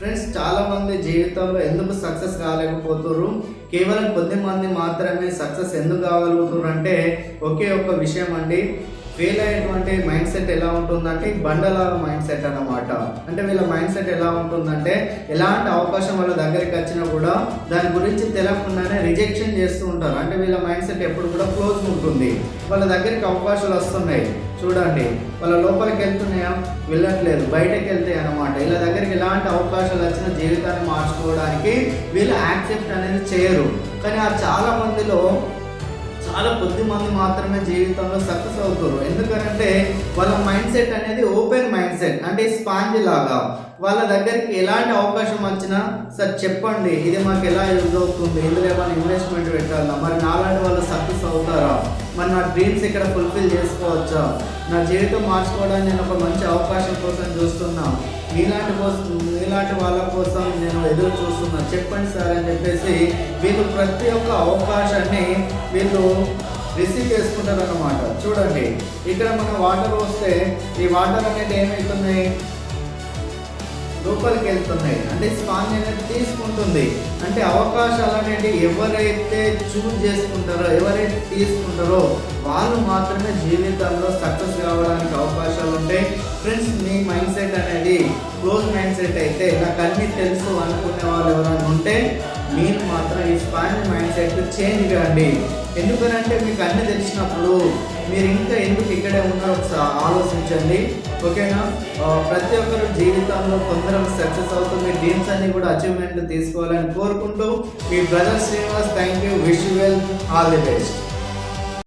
Friends, చాలామంది జీవితంలో ఎందుకు సక్సెస్ కాలేకపోతున్నారు, కేవలం కొద్దిమంది మాత్రమే సక్సెస్ ఎందుకు కాగలుగుతున్నారు అంటే ఒకే ఒక్క విషయం అండి. ఫెయిల్ అయ్యేటువంటి మైండ్ సెట్ ఎలా ఉంటుందంటే బండల మైండ్ సెట్ అన్నమాట. అంటే వీళ్ళ మైండ్ సెట్ ఎలా ఉంటుందంటే ఎలాంటి అవకాశం వాళ్ళ దగ్గరికి వచ్చినా కూడా దాని గురించి తెలియకుండానే రిజెక్షన్ చేస్తూ ఉంటారు. అంటే వీళ్ళ మైండ్ సెట్ ఎప్పుడు కూడా క్లోజ్ ఉంటుంది. వాళ్ళ దగ్గరికి అవకాశాలు వస్తున్నాయి చూడండి, వాళ్ళ లోపలికి వెళ్తున్నాయా, వెళ్ళట్లేదు, బయటకు వెళ్తాయి అన్నమాట. వీళ్ళ దగ్గరికి ఎలాంటి అవకాశాలు వచ్చినా జీవితాన్ని మార్చుకోవడానికి వీళ్ళు యాక్సెప్ట్ అనేది చేయరు. కానీ ఆ చాలా మందిలో చాలా కొద్ది మంది మాత్రమే జీవితంలో సక్సెస్ అవుతారు. ఎందుకంటే వాళ్ళ మైండ్ సెట్ అనేది ఓపెన్ మైండ్ సెట్, అంటే స్పాంజ్ లాగా. వాళ్ళ దగ్గరికి ఎలాంటి అవకాశం వచ్చినా సార్ చెప్పండి, ఇది మాకు ఎలా యూజ్ అవుతుంది, ఇందులో ఏమైనా ఇన్వెస్ట్మెంట్ పెట్టాలా, మరి నాలాంటి వాళ్ళు సక్సెస్ అవుతారా, మరి నా డ్రీమ్స్ ఇక్కడ ఫుల్ఫిల్ చేసుకోవచ్చా, నా జీవితం మార్చుకోవడానికి నేను ఒక మంచి అవకాశం కోసం చూస్తున్నా, మీలాంటి వాళ్ళ కోసం నేను ఎదురు చూస్తున్నా, చెప్పండి సార్ అని చెప్పేసి వీళ్ళు ప్రతి ఒక్క అవకాశాన్ని వీళ్ళు రిసీవ్ చేసుకుంటారు అన్నమాట. చూడండి, ఇక్కడ మన వాటర్ వస్తే ఈ వాటర్ అనేది ఏమవుతున్నాయి, లోపలికి వెళ్తున్నాయి. అంటే స్పాంజ్ అనేది తీసుకుంటుంది. అంటే అవకాశాలు అనేది ఎవరైతే చూజ్ చేసుకుంటారో, ఎవరైతే తీసుకుంటారో వాళ్ళు మాత్రమే జీవితంలో సక్సెస్ కావడానికి అవకాశాలు ఉంటాయి. ఫ్రెండ్స్, మీ మైండ్ సెట్ అనేది క్లోజ్ మైండ్ సెట్ అయితే, నాకు అన్నీ తెలుసు అనుకునే వాళ్ళు ఎవరైనా ఉంటే మీరు మాత్రం ఈ స్పాంజ్ మైండ్ సెట్ చేంజ్ కాండి. ఎందుకనంటే మీకు అన్నీ తెలిసినప్పుడు మీరు ఇంకా ఎందుకు ఇక్కడే ఉన్నారో ఒకసారి ఆలోచించండి. ఓకేనా? ప్రతి ఒక్కరు జీవితంలో కొందరు సక్సెస్ అవుతూ మీ డ్రీమ్స్ అన్ని కూడా అచీవ్మెంట్లు తీసుకోవాలని కోరుకుంటూ మీ brother Srinivas. Thank you. Wish you well. All the best.